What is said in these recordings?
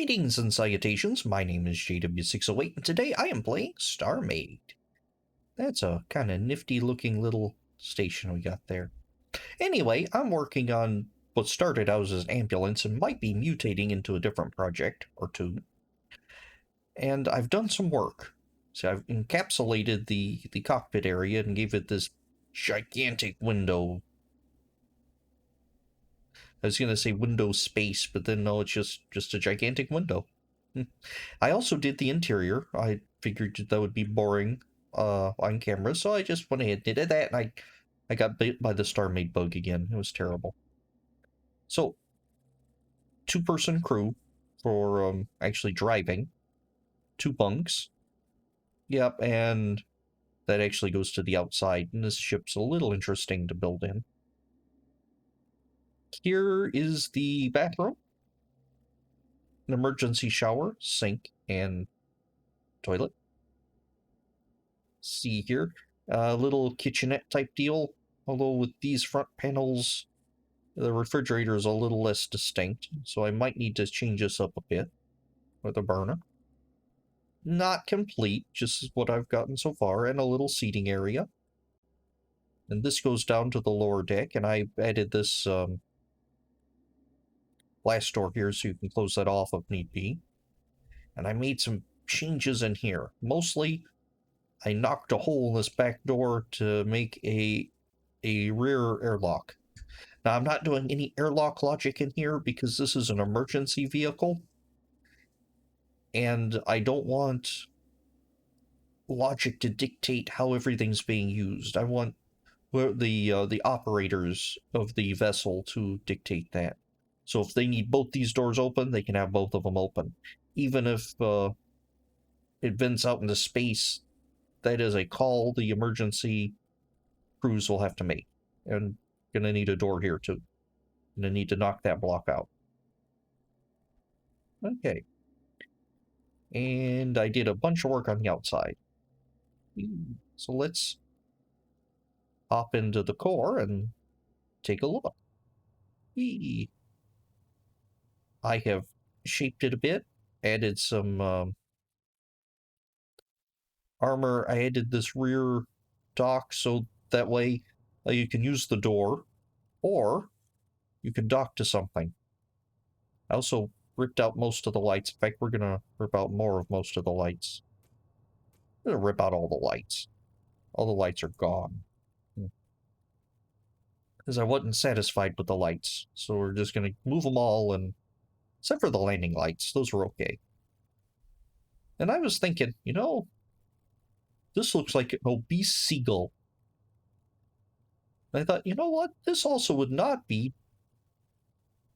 Greetings and salutations, my name is JW608, and today I am playing StarMade. That's a kind of nifty looking little station we got there. Anyway, I'm working on what started out as an ambulance and might be mutating into a different project or two. And I've done some work. So I've encapsulated the cockpit area and gave it this gigantic window. I was going to say window space, but then no, it's just a gigantic window. I also did the interior. I figured that would be boring on camera, so I just went ahead and did that, and I got bit by the StarMade bug again. It was terrible. So, two-person crew for actually driving. 2 bunks. Yep, and that actually goes to the outside, and this ship's a little interesting to build in. Here is the bathroom. An emergency shower, sink, and toilet. See here, a little kitchenette type deal, although with these front panels the refrigerator is a little less distinct, so I might need to change this up a bit with a burner. Not complete, just what I've gotten so far, and a little seating area. And this goes down to the lower deck, and I added this glass door here so you can close that off if need be. And I made some changes in here. Mostly I knocked a hole in this back door to make a rear airlock. Now, I'm not doing any airlock logic in here because this is an emergency vehicle, and I don't want logic to dictate how everything's being used. I want the operators of the vessel to dictate that. So if they need both these doors open, they can have both of them open. Even if it vents out into space, that is a call the emergency crews will have to make. And gonna need a door here too. Gonna need to knock that block out. Okay. And I did a bunch of work on the outside. So let's hop into the core and take a look. I have shaped it a bit, added some armor. I added this rear dock so that way you can use the door, or you can dock to something. I also ripped out most of the lights. In fact, we're gonna rip out more of most of the lights. I'm gonna rip out all the lights. All the lights are gone. Because I wasn't satisfied with the lights. So we're just gonna move them all, and except for the landing lights. Those were okay. And I was thinking, you know, this looks like an obese seagull. And I thought, you know what? This also would not be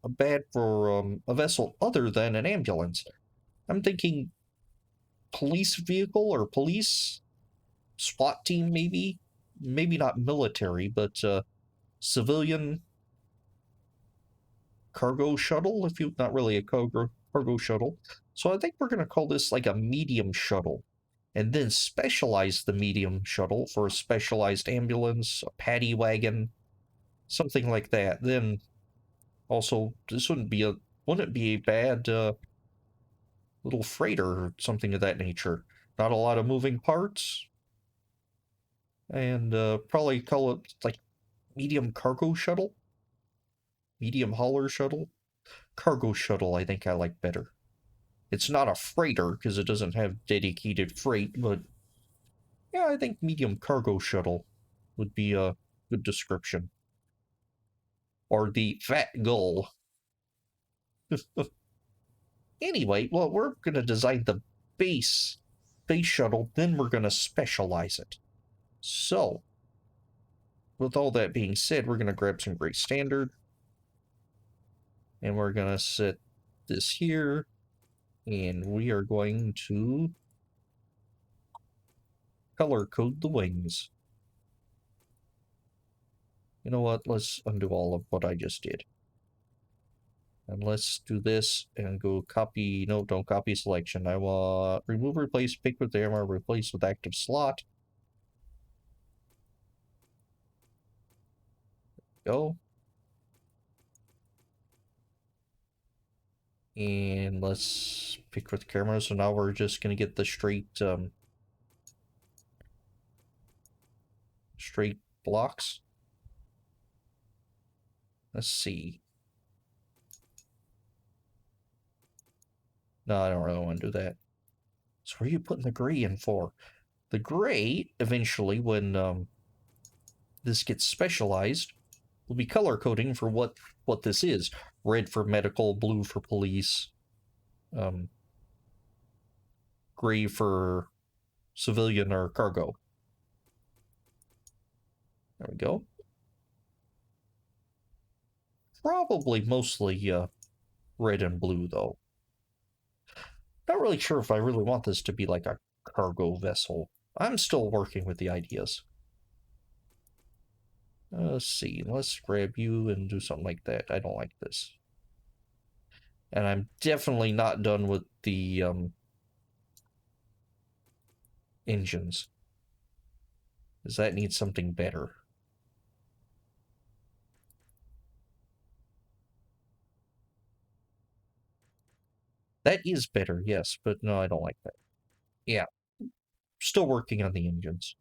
bad for a vessel other than an ambulance. I'm thinking police vehicle or police SWAT team, maybe. Maybe not military, but civilian cargo shuttle, if you not really a cargo shuttle. So I think we're going to call this like a medium shuttle, and then specialize the medium shuttle for a specialized ambulance, a paddy wagon, something like that. Then also, this wouldn't be a bad little freighter or something of that nature. Not a lot of moving parts, and probably call it like medium cargo shuttle, medium hauler shuttle. Cargo shuttle, I think I like better. It's not a freighter because it doesn't have dedicated freight, but yeah, I think medium cargo shuttle would be a good description. Or the fat gull. Anyway, well, we're going to design the base shuttle, then we're going to specialize it. So, with all that being said, we're going to grab some gray standard, and we're going to set this here, and we are going to color code the wings. You know what? Let's undo all of what I just did. And let's do this and go copy. No, don't copy selection. I want remove, replace, pick with armor, replace with active slot. Go. And let's pick with the camera. So now we're just gonna get the straight blocks. Let's see. No, I don't really want to do that. So what are you putting the gray in for? The gray, eventually, when this gets specialized, will be color coding for what this is. Red for medical, blue for police, um, gray for civilian or cargo. There we go. Probably mostly red and blue, though. Not really sure if I really want this to be like a cargo vessel. I'm still working with the ideas. Let's see. Let's grab you and do something like that. I don't like this. And I'm definitely not done with the engines. Because that needs something better. That is better, yes, but no, I don't like that. Yeah, still working on the engines.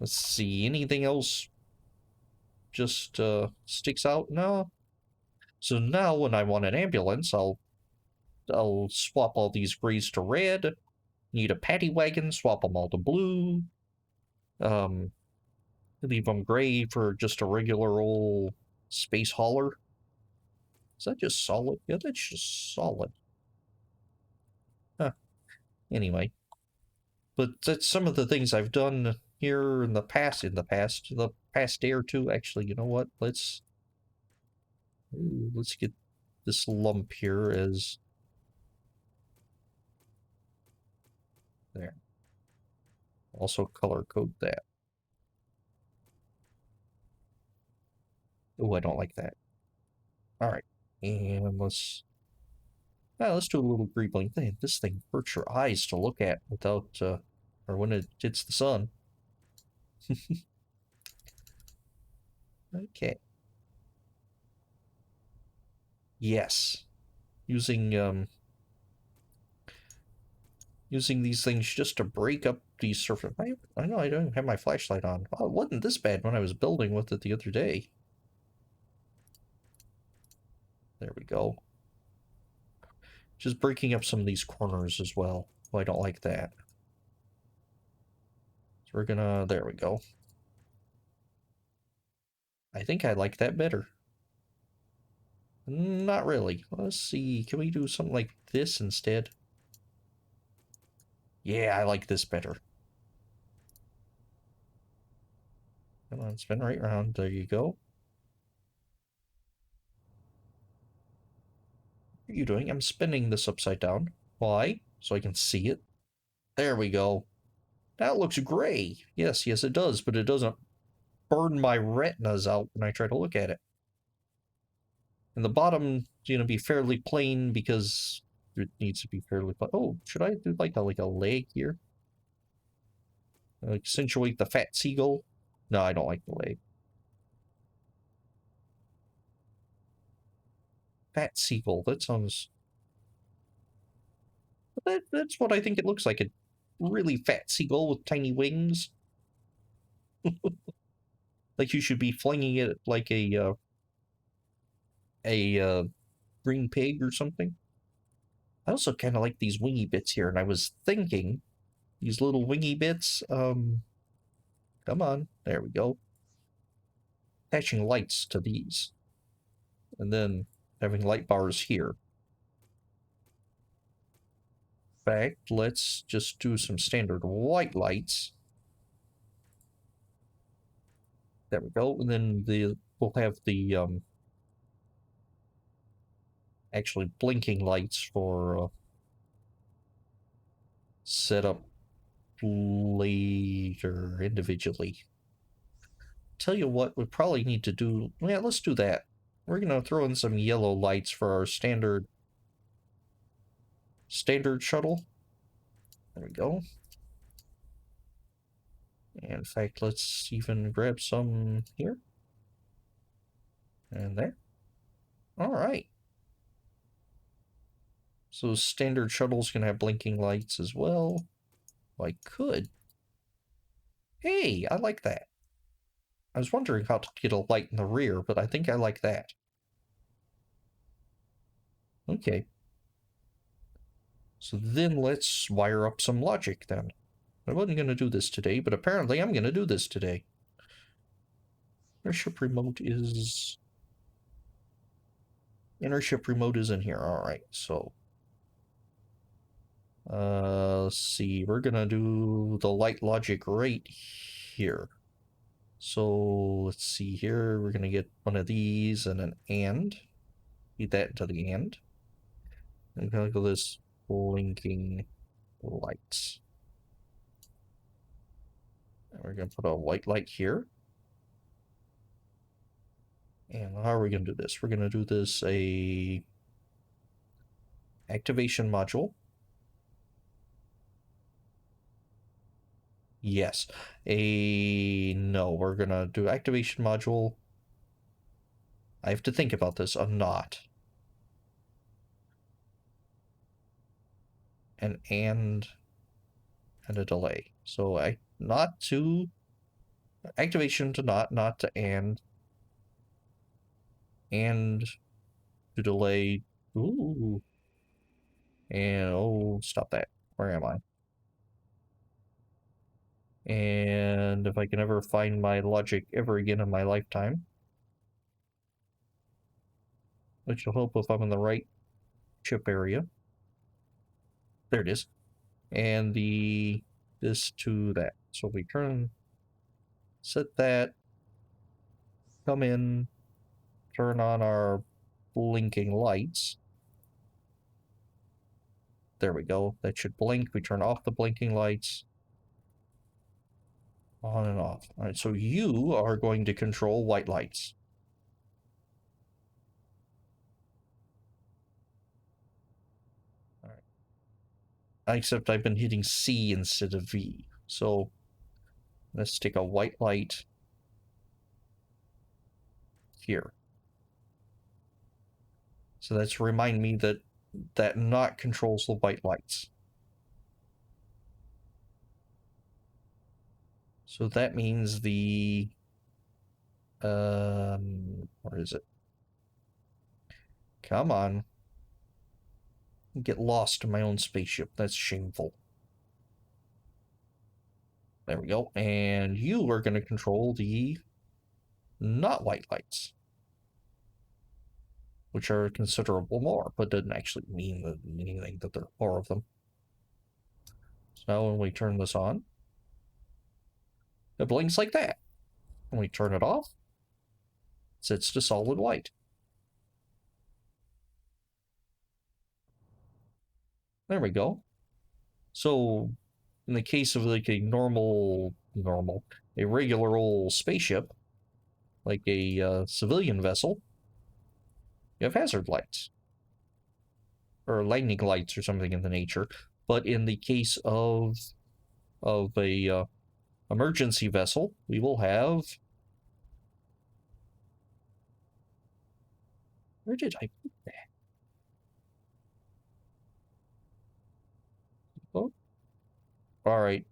Let's see, anything else just sticks out? No. So now when I want an ambulance, I'll swap all these grays to red. Need a paddy wagon, swap them all to blue. Um, leave them gray for just a regular old space hauler. Is that just solid? Yeah, that's just solid. Huh. Anyway, but that's some of the things I've done here in the past day or two. Actually, you know what? Let's get this lump here as there. Also color code that. Oh, I don't like that. All right, and let's do a little greebling thing. This thing hurts your eyes to look at without or when it hits the sun. Okay. Yes. Using using these things just to break up these surface. I know I don't have my flashlight on. Oh, it wasn't this bad when I was building with it the other day. There we go. Just breaking up some of these corners as well. Oh, I don't like that. So we're gonna, there we go. I think I like that better. Not really. Let's see, can we do something like this instead? Yeah, I like this better. Come on, spin right around. There you go. What are you doing? I'm spinning this upside down. Why? So I can see it. There we go. That looks gray. Yes, yes, it does, but it doesn't burn my retinas out when I try to look at it. And the bottom, be fairly plain because it needs to be fairly plain. Oh, should I do like a leg here? Accentuate the fat seagull? No, I don't like the leg. Fat seagull, that sounds... That's what I think it looks like. A really fat seagull with tiny wings. Like you should be flinging it like a green pig or something. I also kind of like these wingy bits here, and I was thinking these little wingy bits, come on, there we go. Attaching lights to these, and then having light bars here. In fact, let's just do some standard white lights. There we go, and then we'll have the actually blinking lights for set up later individually. Tell you what, we probably need to do, yeah, let's do that. We're gonna throw in some yellow lights for our standard shuttle. There we go. And in fact, let's even grab some here. And there. All right. So standard shuttles can have blinking lights as well. I could. Hey, I like that. I was wondering how to get a light in the rear, but I think I like that. Okay. So then let's wire up some logic then. I wasn't going to do this today, but apparently I'm going to do this today. Airship remote is... Airship remote is in here. Alright, so... let's see. We're going to do the light logic right here. So let's see here. We're going to get one of these and an and. Feed that into the and. I'm going to go this blinking lights. And we're going to put a white light here. And how are we going to do this? We're going to do this a activation module. Yes. No, we're going to do activation module. I have to think about this. A not. And a delay. So not to activation to not to and to delay. Ooh. And oh, stop that. Where am I? And if I can ever find my logic ever again in my lifetime, which will help if I'm in the right chip area. There it is. And this to that. So we set that, come in, turn on our blinking lights. There we go. That should blink. We turn off the blinking lights. On and off. All right, so you are going to control white lights. All right. Except I've been hitting C instead of V. So let's take a white light here. So that's remind me that not controls the white lights. So that means the where is it? Come on. Get lost in my own spaceship. That's shameful. There we go. And you are going to control the not white lights, which are considerable more, but doesn't actually mean anything that there are more of them. So now when we turn this on, it blinks like that. When we turn it off, it sets to solid white. There we go. So in the case of like a a regular old spaceship, like a civilian vessel, you have hazard lights or lightning lights or something in the nature. But in the case of a emergency vessel, we will have... Where did I put that? Oh, all right.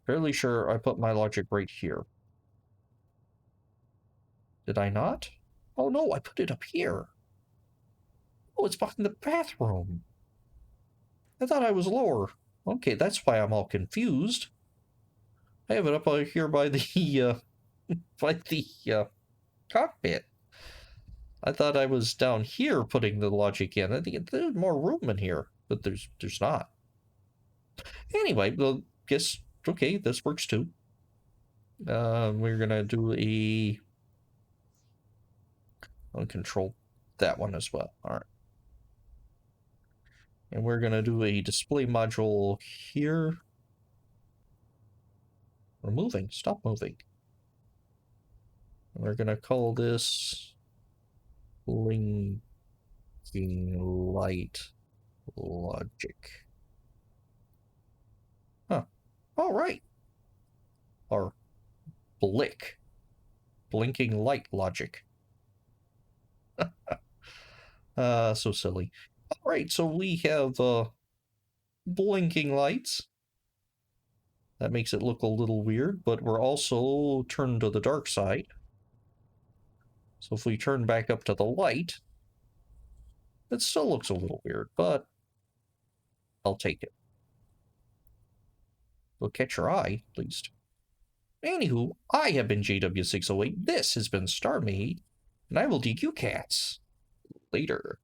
Fairly sure I put my logic right here. Did I not? Oh no, I put it up here. Oh, it's behind the bathroom. I thought I was lower. Okay, that's why I'm all confused. I have it up here by the by the cockpit. I thought I was down here putting the logic in. I think there's more room in here, but there's not. Anyway, well, guess okay, this works too. We're gonna do I'll control that one as well. All right. And we're gonna do a display module here. We're moving. Stop moving. We're gonna call this blinking light logic. Huh. All right. Or blinking light logic. So silly. Alright, so we have blinking lights. That makes it look a little weird, but we're also turned to the dark side. So if we turn back up to the light, it still looks a little weird, but I'll take it. It'll catch your eye, at least. Anywho, I have been JW608. This has been StarMade, and I will dig you cats later.